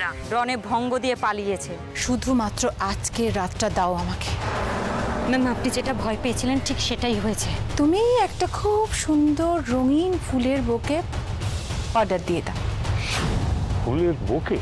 দুর্গা রণে ভঙ্গ দিয়ে পালিয়েছে। শুধুমাত্র আজকের রাতটা দাও আমাকে। ম্যাম, আপনি যেটা ভয় পেয়েছিলেন ঠিক সেটাই হয়েছে। তুমি একটা খুব সুন্দর রঙিন ফুলের বুকে অর্ডার দিয়ে দাও। ফুলের বুকে?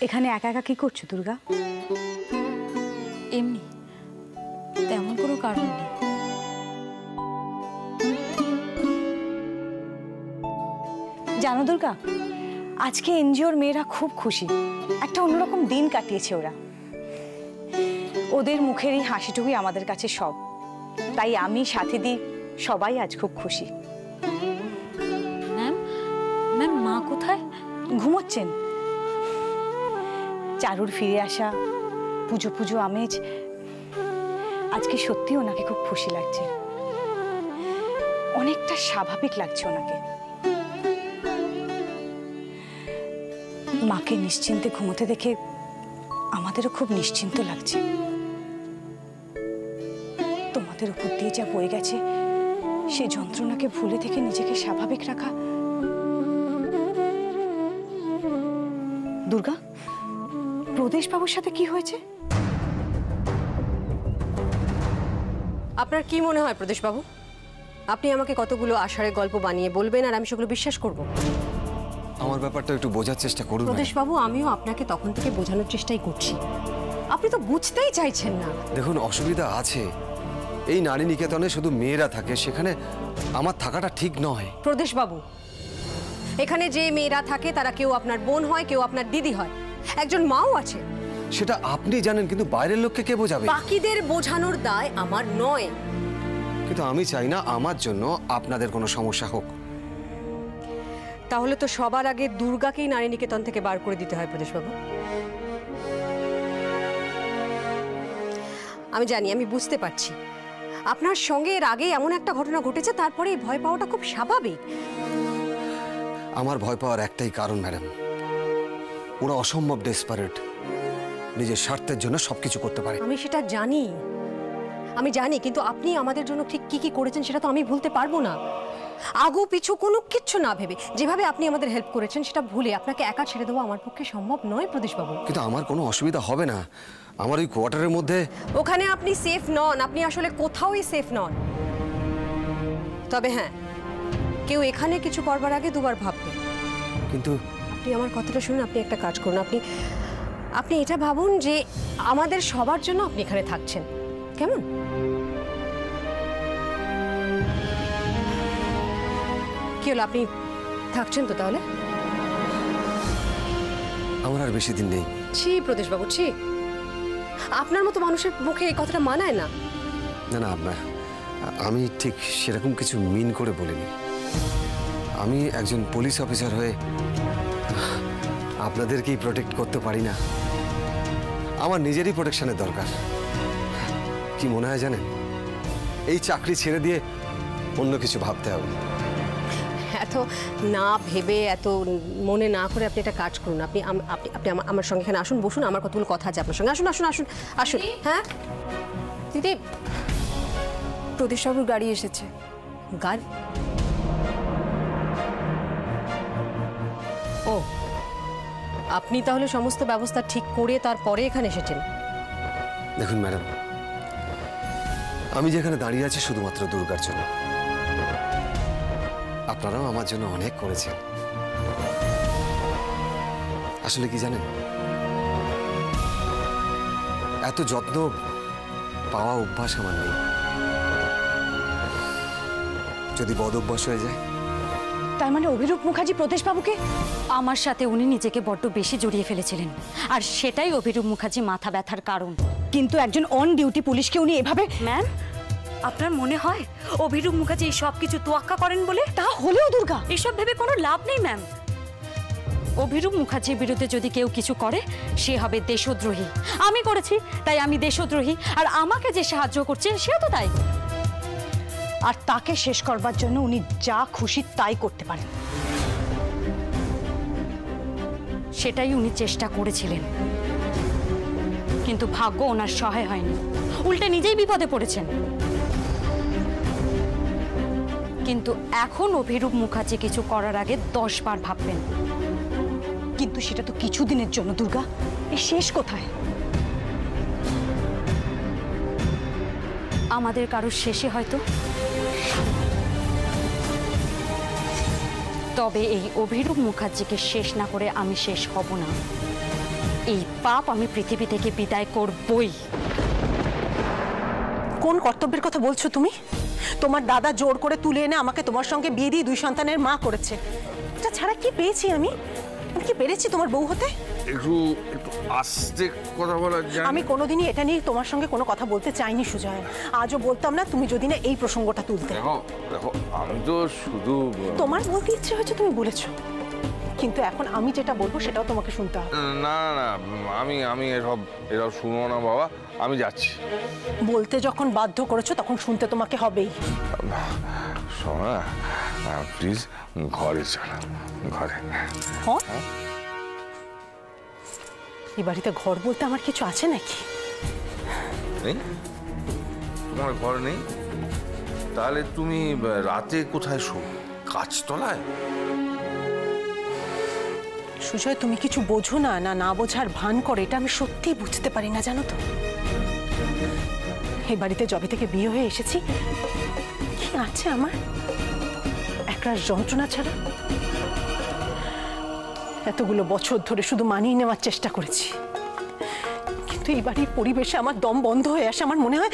এখানে একা একা কি করছো দুর্গা? এমনি, তেমন কোনো কারণ নেই। জানো দুর্গা, আজকে এনজিওর মেয়েরা খুব খুশি। একটা অন্যরকম দিন কাটিয়েছে ওরা। ওদের মুখের এই হাসিটুকুই আমাদের কাছে সব। তাই আমি সাথী দি সবাই আজ খুব খুশি। ম্যাম, ম্যাম মা কোথায়? ঘুমোচ্ছেন। চারুর ফিরে আসা, পুজো পুজো আমেজ, আজকে সত্যি ওনাকে খুব খুশি লাগছে। অনেকটা স্বাভাবিক লাগছে ওনাকে। মাকে নিশ্চিন্তে ঘুমোতে দেখে আমাদেরও খুব নিশ্চিন্ত লাগছে। তোমাদের উপর দিয়ে যা বয়ে গেছে, সে যন্ত্রণাকে ভুলে থেকে নিজেকে স্বাভাবিক রাখা। দুর্গা, প্রদেশবাবুর সাথে কি হয়েছে? আপনার কি মনে হয় প্রদেশবাবু, আপনি আমাকে কতগুলো আষাঢ়ের গল্প বানিয়ে বলবেন আর আমি সেগুলো বিশ্বাস করব? আমার ব্যাপারটা একটু বোঝার চেষ্টা করুন প্রদেশবাবু। আমিও আপনাকে তখন থেকে বোঝানোর চেষ্টাই করছি, আপনি তো বুঝতেই চাইছেন না। দেখুন, অসুবিধা আছে। এই নারী নিকেতনে শুধু মেয়েরা থাকে, সেখানে আমার থাকাটা ঠিক নয়। প্রদেশবাবু, এখানে যে মেয়েরা থাকে তারা কেউ আপনার বোন হয়, কেউ আপনার দিদি হয়, একজন মাও আছে। সেটা আপনি জানেন, কিন্তু বাইরের লোককে কে বোঝাবে? বাকিদের বোঝানোর দায় আমার নয়। কিন্তু আমি চাই না আমার জন্য আপনাদের কোনো সমস্যা হোক। তাহলে তো সবার আগে দুর্গাকেই নারী নিকেতন থেকে বার করে দিতে হয় প্রদেশবাবু। আমি জানি, আমি বুঝতে পারছি আপনার সঙ্গে এর আগে এমন একটা ঘটনা ঘটেছে, তারপরে এই ভয় পাওয়াটা খুব স্বাভাবিক। আমার ভয় পাওয়ার একটাই কারণ ম্যাডাম, ওরা অসম্ভব ডেসপারেট, নিজের স্বার্থের জন্য সবকিছু করতে পারে। আমি সেটা জানি, আমি জানি, কিন্তু আপনি আমাদের জন্য ঠিক কি কি করেছেন সেটা তো আমি ভুলতে পারবো না। আগু পিছু কোনো কিচ্ছু না ভেবে যেভাবে আপনি আমাদের হেল্প করেছেন সেটা ভুলে আপনাকে একা ছেড়ে দেওয়া আমার পক্ষে সম্ভব নয় প্রদেশবাবু। কিন্তু আমার কোনো অসুবিধা হবে না। আমার ওই কোয়ার্টারের মধ্যে ওখানে আপনি সেফ নন, আপনি আসলে কোথাওই সেফ নন। তবে হ্যাঁ, কেউ এখানে কিছু করবার আগে দুবার ভাববে। কিন্তু আপনি আমার কথাটা শুনুন, আপনি একটা কাজ করুন, আপনি এটা ভাবুন যে আমাদের সবার জন্য আপনি এখানে থাকছেন, কেমন? কি হলো, আপনি থাকছেন তো তাহলে? আমার আর বেশি দিন নেই। ছি প্রদেশবাবু, ছি, আপনার মতো মানুষের মুখে এই কথাটা মানায় না। না না, আমি ঠিক সেরকম কিছু মিন করে বলিনি। আমি একজন পুলিশ অফিসার হয়ে আপনাদেরকেই প্রোটেক্ট করতে পারি না। আমার নিজেরই প্রোটেকশনের দরকার। কি মনে হয় জানেন, এই চাকরি ছেড়ে দিয়ে অন্য কিছু ভাবতে হবে। এত না ভেবে, এত মনে না করে আপনি একটা কাজ করুন। আপনি আমার সঙ্গে এখানে আসুন, বসুন, আমার কতগুলো কথা আছে আপনার সঙ্গে। আসুন আসুন আসুন আসুন। হ্যাঁ দিদি, প্রদেশবাবুর গাড়ি এসেছে। গাড়ি? ও, আপনি তাহলে সমস্ত ব্যবস্থা ঠিক করে তারপরে এখানে এসেছেন? দেখুন ম্যাডাম, আমি যেখানে দাঁড়িয়ে আছি শুধুমাত্র দুর্গার জন্য। আপনারাও আমার জন্য অনেক করেছেন। আসলে কি জানেন, এত যত্ন পাওয়া অভ্যাস আমার নেই। যদি বদ অভ্যাস হয়ে যায়। তার মানে অভিরূপ মুখার্জি প্রদেশবাবুকে? আমার সাথে উনি নিজেকে বড্ড বেশি জড়িয়ে ফেলেছিলেন, আর সেটাই অভিরূপ মুখার্জি মাথা ব্যথার কারণ। কিন্তু একজন অন ডিউটি পুলিশকে উনি এভাবে? ম্যাম, আপনার মনে হয় অভিরূপ মুখার্জি এই সব কিছু তোয়াক্কা করেন বলে? তা হলেও দুর্গা, এসব ভেবে কোনো লাভ নেই ম্যাম। অভিরূপ মুখার্জির বিরুদ্ধে যদি কেউ কিছু করে সে হবে দেশদ্রোহী। আমি করেছি তাই আমি দেশদ্রোহী, আর আমাকে যে সাহায্য করছে সেও তো তাই। আর তাকে শেষ করবার জন্য উনি যা খুশি তাই করতে পারেন। সেটাই উনি চেষ্টা করেছিলেন, কিন্তু ভাগ্য ওনার সহায় হয়নি, উল্টে নিজেই বিপদে পড়েছেন। কিন্তু এখন অভিরূপ মুখার্জি কিছু করার আগে 10 বার ভাববেন। কিন্তু সেটা তো কিছুদিনের জন্য দুর্গা, এই শেষ কোথায়? আমাদের কারোর শেষে হয়তো, তবে এই অভিরূপ মুখার্জিকে শেষ না করে আমি শেষ হব না। এই পাপ আমি পৃথিবী থেকে বিদায় করবই। কোন কর্তব্যের কথা বলছো তুমি? তোমার দাদা জোর করে তুলে এনে আমাকে তোমার সঙ্গে বিয়ে দিয়ে 2 সন্তানের মা করেছে। এটা ছাড়া কি পেয়েছি আমি? কি পেরেছি তোমার বউ হতে? একটু আস্তে কথা বলা যায়? আমি কোনোদিনই এটা নিয়ে তোমার সঙ্গে কোনো কথা বলতে চাইনি সুজয়। আজও বলতাম না তুমি যদি না এই প্রসঙ্গটা তুলতে। দেখো দেখো, আমি তো শুধু তোমার বলতে ইচ্ছে হয়েছে তুমি বলেছো, কিন্তু এখন আমি যেটা বলবো সেটাও তোমাকে শুনতে হবে। না না, আমি এসব শুনবো না বাবা, আমি যাচ্ছি। বলতে যখন বাধ্য করেছো তখন শুনতে তোমাকে হবেই। শোনা প্লিজ, ঘরে চলো, ঘরে। এই বাড়িতে ঘর বলতে আমার কিছু আছে নাকি? নেই? তোমার ঘর নেই? তাহলে তুমি রাতে কোথায় শো? গাছতলায়? সুজয়, তুমি কিছু বোঝো না, না বোঝার ভান করে, এটা আমি সত্যিই বুঝতে পারি না, জানো তো। এই বাড়িতে যবে থেকে বিয়ে হয়ে এসেছি, কি আছে আমার একরাশ যন্ত্রণা ছাড়া? এতগুলো বছর ধরে শুধু মানিয়ে নেওয়ার চেষ্টা করেছি, কিন্তু এই বাড়ির পরিবেশে আমার দম বন্ধ হয়ে আসে। আমার মনে হয়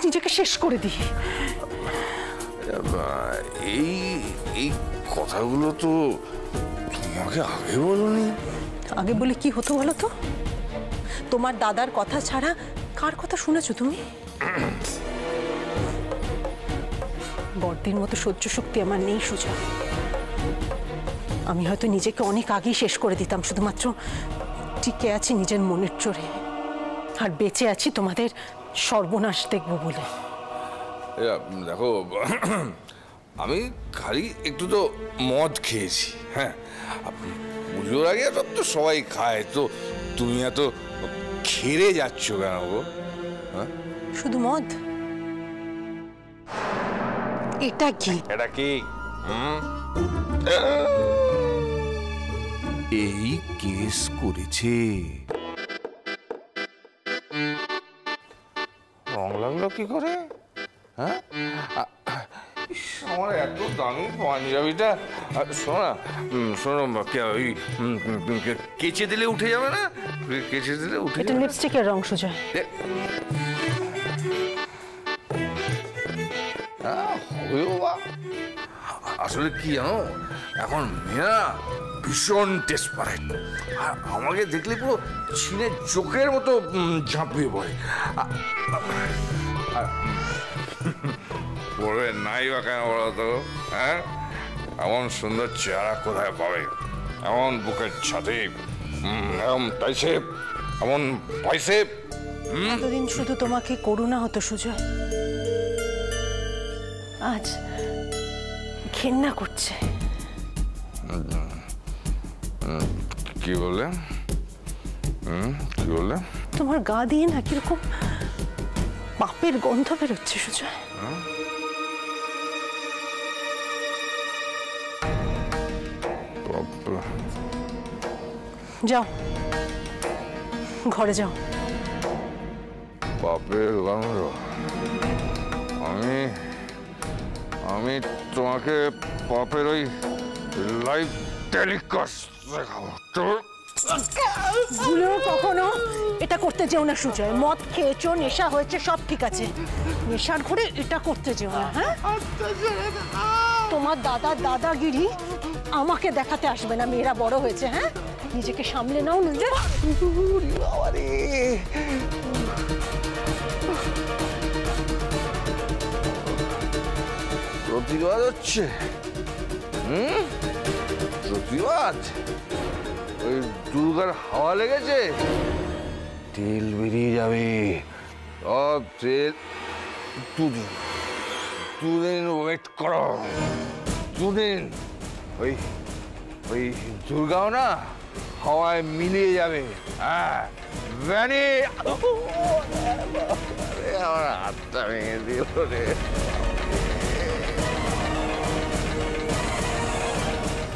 নিজেকে শেষ করে দিই। এই কথাগুলো তো তোমাকে আগে বলনি। আগে বলে কি হতো বলো তো? তোমার দাদার কথা ছাড়া কার কথা শুনেছো তুমি? বড়দির মতো সহ্য শক্তি আমার নেই সুজা। আমি হয়তো নিজেকে অনেক আগেই শেষ করে দিতাম, শুধুমাত্র টিকে আছি নিজের মনের জোরে, আর বেঁচে আছি তোমাদের সর্বনাশ দেখবো বলে। দেখো, আমি খালি একটু তো মদ খেয়েছি। হ্যাঁ, পুজোর আগে সব তো সবাই খায়, তো তুমি এত খেরে যাচ্ছ কেন গো? হ্যাঁ, শুধু মদ? এটা কি? এটা কি? এই কেস করেছে। রং লাগলো কি করে? হ্যাঁ, আমার এত দামি পাঞ্জাবিটা, শোনা শোনো, ওই কেচে দিলে উঠে যাবে না? কেচে দিলে উঠে এটা লিপস্টিকের রং সুজয়। আসলে কি জানো, এখন মেয়েরা ভীষণ ডেসপারেট, আর আমাকে দেখলে পুরো ছিনে চোখের মতো ঝাঁপিয়ে পড়ে। পড়বে নাই বা কেন বলো তো? হ্যাঁ, এমন সুন্দর চেহারা কোথায় পাবে? এমন বুকের ছাতে, এমন টাইসেপ, এমন বাইসেপ। এতদিন শুধু তোমাকে করুণা হতো সুজয়, আজ ঘেন্না করছে। কি বললে? কি বললে? তোমার গা দিয়ে না কিরকম পাপের গন্ধ বেরোচ্ছে সুজয়। যাও, ঘরে যাও। পাপের গন্ধ? আমি তোমাকে পাপের ওই লাইভ টেলিকাস্ট দেখাবো। ভুলেও কখনো এটা করতে যেও না সুজয়। মদ খেয়েছো, নেশা হয়েছে, সব ঠিক আছে, নেশার ঘরে এটা করতে যেও না। হ্যাঁ, তোমার দাদাগিরি আমাকে দেখাতে আসবে না। মেয়েরা বড় হয়েছে, হ্যাঁ, নিজেকে সামলে নাও নিজে। প্রতিবাদ হচ্ছে? প্রতিবাদ? ওই দুর্গার হাওয়া লেগেছে, তেল বেরিয়ে যাবে। সব তেল দুদিন দুদিন ওয়েট করো, দুদিন। ওই ওই দুর্গাও না হাওয়ায় মিলিয়ে যাবে। হ্যাঁ, আমার হাতটা ভেঙে দিল রে।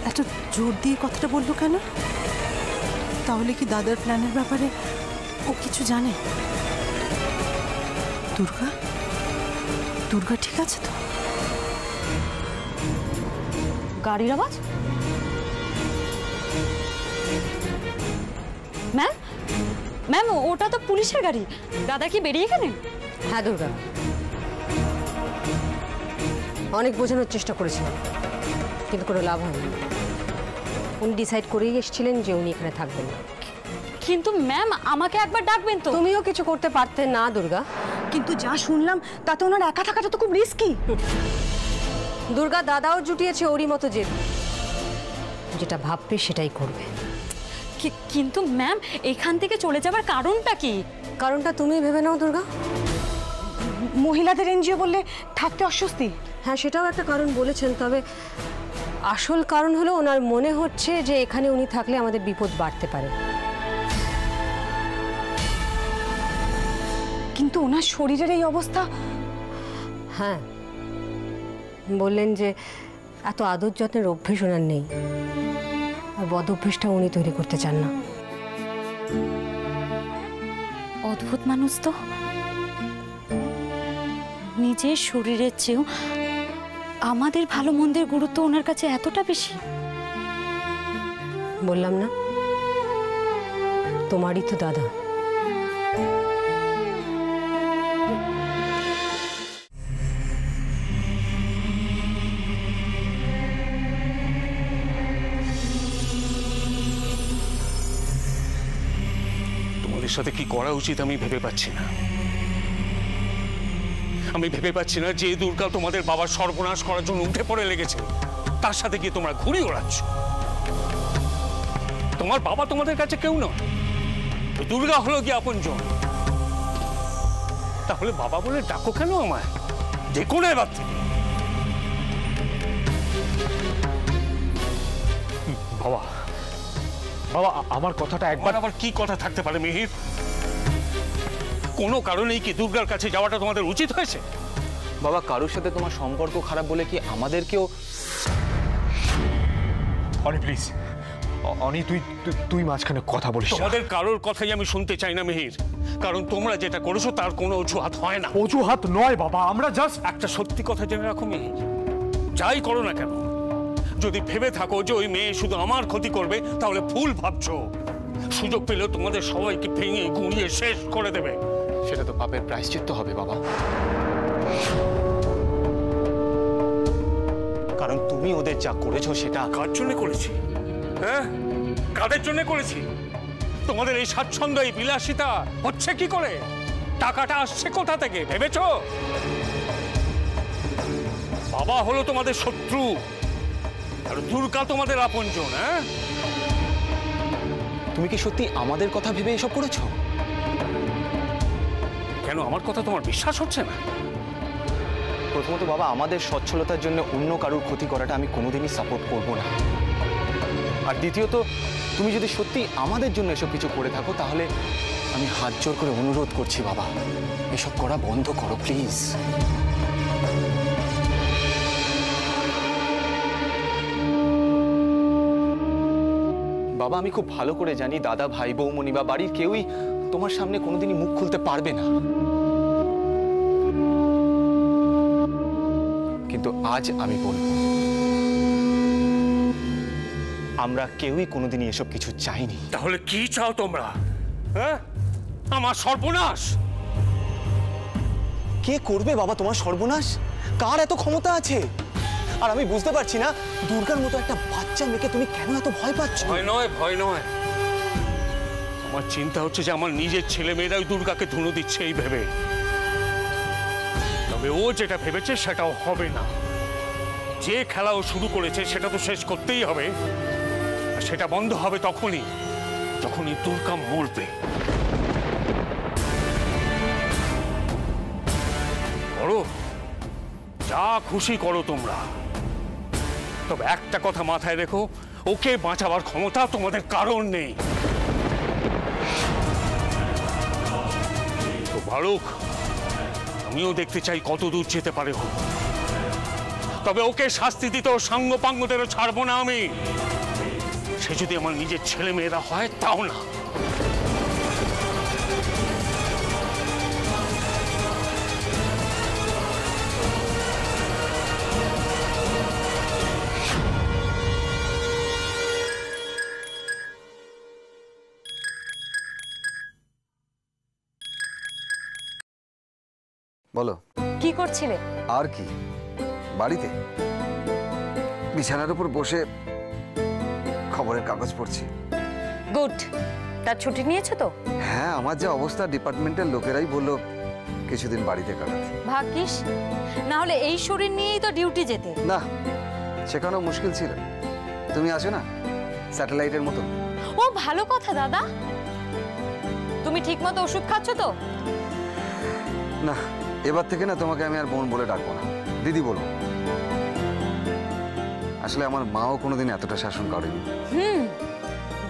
এত জোর দিয়ে কথাটা বললো কেন? তাহলে কি দাদার প্ল্যানের ব্যাপারে ও কিছু জানে? দুর্গা দুর্গা ঠিক আছে তো? গাড়ির আওয়াজ? ম্যাম ম্যাম, ওটা তো পুলিশের গাড়ি। দাদা কি বেরিয়ে গেলেন? হ্যাঁ দুর্গা, অনেক বোঝানোর চেষ্টা করেছিলাম কিন্তু কোনো লাভ হয়নি। উনি ডিসাইড করেই এসেছিলেন যে উনি এখানে থাকবেন না। কিন্তু ম্যাম, আমাকে একবার ডাকবেন তো। তুমিও কিছু করতে পারতে না দুর্গা? কিন্তু যা শুনলাম তাতে ওনার একা থাকাটা তো খুব রিস্কি। দুর্গা দাদাও জুটিয়েছে ওরই মতো জেদ, যেটা ভাববে সেটাই করবে। কিন্তু ম্যাম, এখান থেকে চলে যাবার কারণটা কি? কারণটা তুমি ভেবে নাও দুর্গা। মহিলাদের এনজিও বললে থাকতে অস্বস্তি। হ্যাঁ, সেটাও একটা কারণ বলেছেন, তবে আসল কারণ হলো ওনার মনে হচ্ছে যে এখানে উনি থাকলে আমাদের বিপদ বাড়তে পারে। কিন্তু ওনার শরীরের এই অবস্থা। হ্যাঁ, বললেন যে এত আদর যত্নের অভ্যেস ওনার নেই, আর বদ অভ্যেসটা উনি তৈরি করতে চান না। অদ্ভুত মানুষ তো, নিজের শরীরের চেয়েও আমাদের ভালো মন্দের গুরুত্ব ওনার কাছে এতটা বেশি। বললাম না, তোমারই তো দাদা। তোমাদের সাথে কি করা উচিত আমি ভেবে পাচ্ছি না। আমি ভেবে পাচ্ছি না যে দুর্গা তোমাদের বাবার সর্বনাশ করার জন্য উঠে পড়ে লেগেছে, তার সাথে গিয়ে তোমরা ঘুরি ওড়াচ্ছ। তোমার বাবা তোমাদের কাছে কেউ নয়, দুর্গা হলো কি আপনজন। তাহলে বাবা বলে ডাকো কেন আমায়? দেখো না এবার থেকে। বাবা বাবা, আমার কথাটা একবার। আবার কি কথা থাকতে পারে মিহির? কোনো কারণেই কি দুর্গার কাছে যাওয়াটা তোমাদের উচিত হয়েছে? বাবা, কারোর সাথে তোমার সম্পর্ক খারাপ বলে কি আমাদেরকেও? অনি প্লিজ, অনি তুই মাঝখানে কথা বলিস। তোমাদের কারোর কথাই আমি শুনতে চাই না মিহির, কারণ তোমরা যেটা করেছো তার কোনো অজুহাত হয় না। অজুহাত নয় বাবা, আমরা জাস্ট একটা সত্যি কথা জেনে রাখো মিহির, যাই করো না কেন, যদি ভেবে থাকো যে ওই মেয়ে শুধু আমার ক্ষতি করবে, তাহলে ভুল ভাবছো। সুযোগ পেলেও তোমাদের সবাইকে ভেঙে গুঁড়িয়ে শেষ করে দেবে। সেটা তো পাপের প্রায়শ্চিত্ত হবে বাবা, কারণ তুমি ওদের যা করেছো সেটা। কার জন্য করেছি? হ্যাঁ, কাদের জন্য করেছি? তোমাদের এই স্বাচ্ছন্দ্য, এই বিলাসিতা হচ্ছে কি করে? টাকাটা আসছে কোথা থেকে ভেবেছো? বাবা হলো তোমাদের শত্রু, আর দুর্গা তোমাদের আপনজন। হ্যাঁ, তুমি কি সত্যি আমাদের কথা ভেবে এসব করেছো? কেন আমার কথা তোমার বিশ্বাস হচ্ছে না? প্রথমত বাবা, আমাদের সচ্ছলতার জন্য অন্য কারুর ক্ষতি করাটা আমি কোনোদিনই সাপোর্ট করব না। আর দ্বিতীয়ত, তুমি যদি সত্যি আমাদের জন্য এসব কিছু করে থাকো, তাহলে আমি হাত জোর করে অনুরোধ করছি বাবা, এসব করা বন্ধ করো প্লিজ। বাবা, আমি খুব ভালো করে জানি দাদা, ভাই, বৌমনি বা বাড়ির কেউই তোমার সামনে কোনোদিনই মুখ খুলতে পারবে না, কিন্তু আজ আমি বলবো, আমরা কেউই কোনোদিনই এসব কিছু চাইনি। তাহলে কি চাও তোমরা? হ্যাঁ, আমার সর্বনাশ। কে করবে বাবা তোমার সর্বনাশ? কার এত ক্ষমতা আছে? আর আমি বুঝতে পারছি না, দুর্গার মতো একটা বাচ্চা মেয়েকে তুমি কেন এত ভয় পাচ্ছ? ভয় নয়, ভয় নয়, আমার চিন্তা হচ্ছে যে আমার নিজের ছেলে মেয়েরাই দুর্গাকে ধুনো দিচ্ছে এই ভেবে। তবে ও যেটা ভেবেছে সেটাও হবে না। যে খেলা ও শুরু করেছে সেটা তো শেষ করতেই হবে। আর সেটা বন্ধ হবে যখনই দুর্গা মরবে। করো, যা খুশি করো তোমরা, তবে একটা কথা মাথায় রেখো, ওকে বাঁচাবার ক্ষমতা তোমাদের কারণ নেই। তো ভালুক, আমিও দেখতে চাই কত দূর যেতে পারে ও। তবে ওকে শাস্তি দিতে ও সাঙ্গ পাঙ্গদেরও ছাড়বো না আমি। সে যদি আমার নিজের ছেলে মেয়েরা হয় তাও না। বলো, কি করছিলে? আর কি, বাড়িতে বিছানার উপর বসে খবরের কাগজ পড়ছি। গুড। তার ছুটি নিয়েছো তো? হ্যাঁ, আমার যে অবস্থা, ডিপার্টমেন্টের লোকেরাই বললো কিছুদিন বাড়িতে কাটাতে। ভাগ্যিস, না হলে এই শরীর নিয়েই তো ডিউটি যেতে। না, সেখানেও মুশকিল ছিল। তুমি আছো না, স্যাটেলাইটের মতো। ও ভালো কথা দাদা। তুমি ঠিকমতো ওষুধ খাচ্ছ তো? না, এবার থেকে না তোমাকে আমি আর বোন বলে ডাকবো না, দিদি বলবো। আসলে আমার মাও কোনোদিন এতটা শাসন করেনি।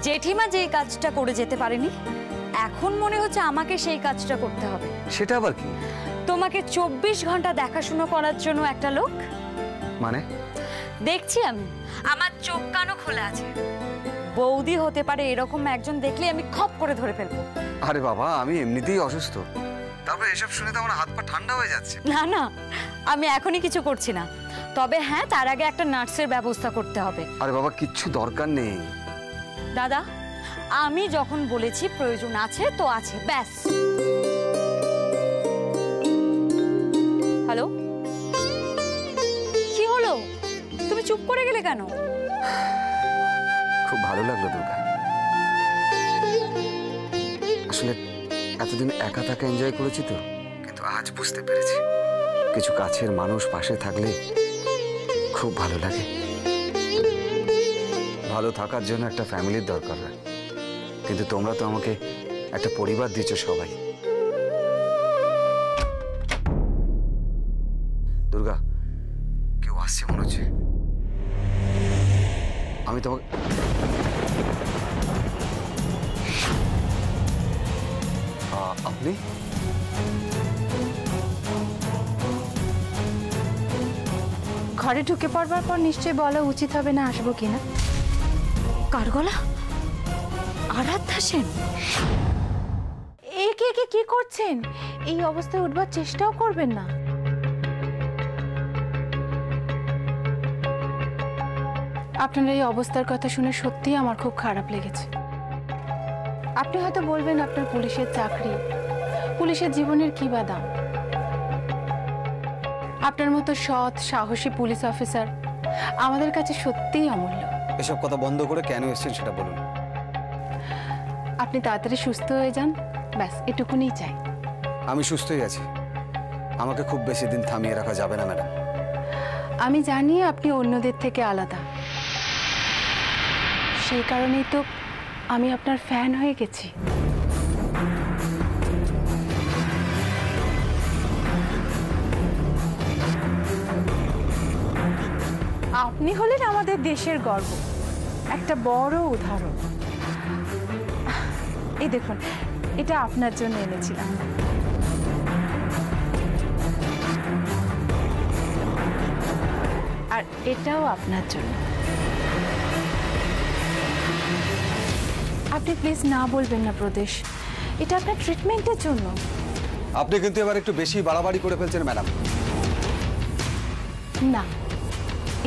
জেঠিমা যেই কাজটা করে যেতে পারেনি, এখন মনে হচ্ছে আমাকে সেই কাজটা করতে হবে। সেটা আবার কি? তোমাকে 24 ঘন্টা দেখাশোনা করার জন্য একটা লোক। মানে? দেখছি আমি, আমার চোখ কানও খোলা আছে। বৌদি হতে পারে এরকম একজন দেখলে আমি খপ করে ধরে ফেলবো। আরে বাবা, আমি এমনিতেই অসুস্থ, তারপরে এসব শুনে তো আমার হাত পা ঠান্ডা হয়ে যাচ্ছে। না না, আমি এখনই কিছু করছি না। তবে হ্যাঁ, তার আগে একটা নার্সের ব্যবস্থা করতে হবে। আরে বাবা, কিচ্ছু দরকার নেই। দাদা, আমি যখন বলেছি প্রয়োজন আছে তো আছে, ব্যাস। হ্যালো, কি হলো? তুমি চুপ করে গেলে কেন? খুব ভালো লাগলো দুর্গা। আসলে এতদিন একা থাকা এনজয় করেছি তো, কিন্তু আজ বুঝতে পেরেছি কিছু কাছের মানুষ পাশে থাকলে খুব ভালো লাগে। ভালো থাকার জন্য একটা ফ্যামিলির দরকার হয়, কিন্তু তোমরা তো আমাকে একটা পরিবার দিচ্ছ সবাই। দুর্গা, কেউ আসছে মনে হচ্ছে। আমি তোমাকে আপনি ঘরে ঢুকে পড়বার পর নিশ্চয়ই বলা উচিত হবে না আসবো কিনা। কার গলা? আরাধ্যা সেন। একে একে কি করছেন? এই অবস্থায় উঠবার চেষ্টাও করবেন না। আপনার এই অবস্থার কথা শুনে সত্যিই আমার খুব খারাপ লেগেছে। আপনি হয়তো বলবেন আপনার পুলিশের চাকরি, পুলিশের জীবনের কি বা দাম। আপনার মতো সৎ সাহসী পুলিশ অফিসার আমাদের কাছে সত্যিই অমূল্য। এসব কথা বন্ধ করে কেন এসেছেন সেটা বলুন। আপনি তাড়াতাড়ি সুস্থ হয়ে যান, ব্যাস এটুকুনি চাই। আমি সুস্থই আছি, আমাকে খুব বেশি দিন থামিয়ে রাখা যাবে না ম্যাডাম। আমি জানি আপনি অন্যদের থেকে আলাদা, সেই কারণেই তো আমি আপনার ফ্যান হয়ে গেছি। আপনি হলেন আমাদের দেশের গর্ব, একটা বড় উদাহরণ। এই দেখুন, এটা আপনার জন্য এনেছিলাম। আর এটাও আপনার জন্য। আপনি প্লিজ না বলবেন না প্রদেশ, এটা আপনার ট্রিটমেন্টের জন্য। আপনি কিন্তু এবার একটু বেশি বাড়াবাড়ি করে ফেলছেন ম্যাডাম। না,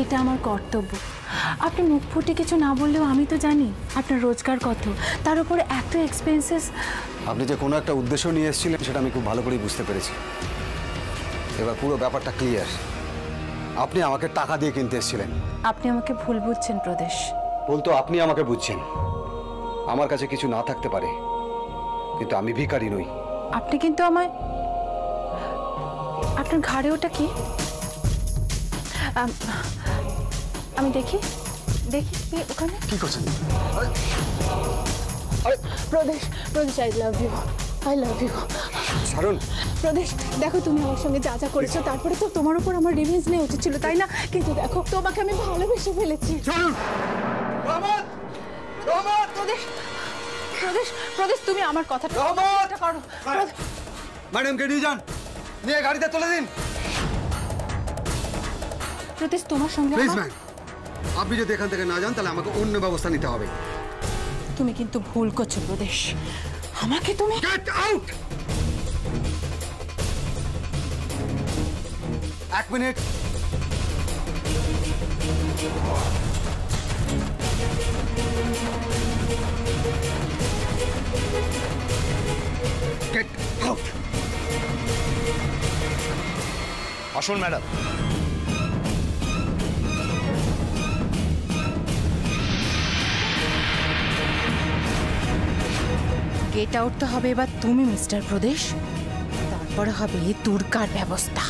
এটা আমার কর্তব্য। আপনি মুখ ফুটে কিছু না বললেও আমি তো জানি আপনার রোজগার কত, তার উপরে এত এক্সপেন্সেস। আপনি যে কোনো একটা উদ্দেশ্য নিয়ে এসেছিলেন সেটা আমি খুব ভালো করেই বুঝতে পেরেছি। এবার পুরো ব্যাপারটা ক্লিয়ার। আপনি আমাকে টাকা দিয়ে কিনতে এসেছিলেন। আপনি আমাকে ভুল বুঝছেন প্রদেশ। বলতো আপনি আমাকে বুঝছেন। আমার কাছে কিছু না থাকতে পারে, কিন্তু আমি ভিখারি নই। আপনি কিন্তু আমায়, আপনার ঘাড়ে ওটা কি? আমি দেখি দেখি কি ওখানে কি করছেন? প্রদেশ প্রদেশ আই লাভ ইউ ছাড়ুন। প্রদেশ দেখো তুমি আমার সঙ্গে যা যা করেছো তারপরে তো তোমার উপর আমার রিভেঞ্জ নেওয়া উচিত ছিল তাই না, কিন্তু দেখো তোমাকে আমি ভালোবেসে ফেলেছি। প্রদেশ প্রদেশ প্রদেশ তুমি আমার কথাটা করো। ম্যাডামকে নিয়ে যান, নিয়ে গাড়িতে তুলে দিন। প্রদেশ তোমার সঙ্গে প্লিজ ম্যাম, আপনি যদি এখান থেকে না যান তাহলে আমাকে অন্য ব্যবস্থা নিতে হবে। তুমি কিন্তু ভুল করছো প্রদেশ, আমাকে তুমি get out. 1 minute. Get out. আসুন ম্যাডাম। গেট আউট তো হবে এবার তুমি মিস্টার প্রদেশ, তারপরে হবে দুর্গার ব্যবস্থা।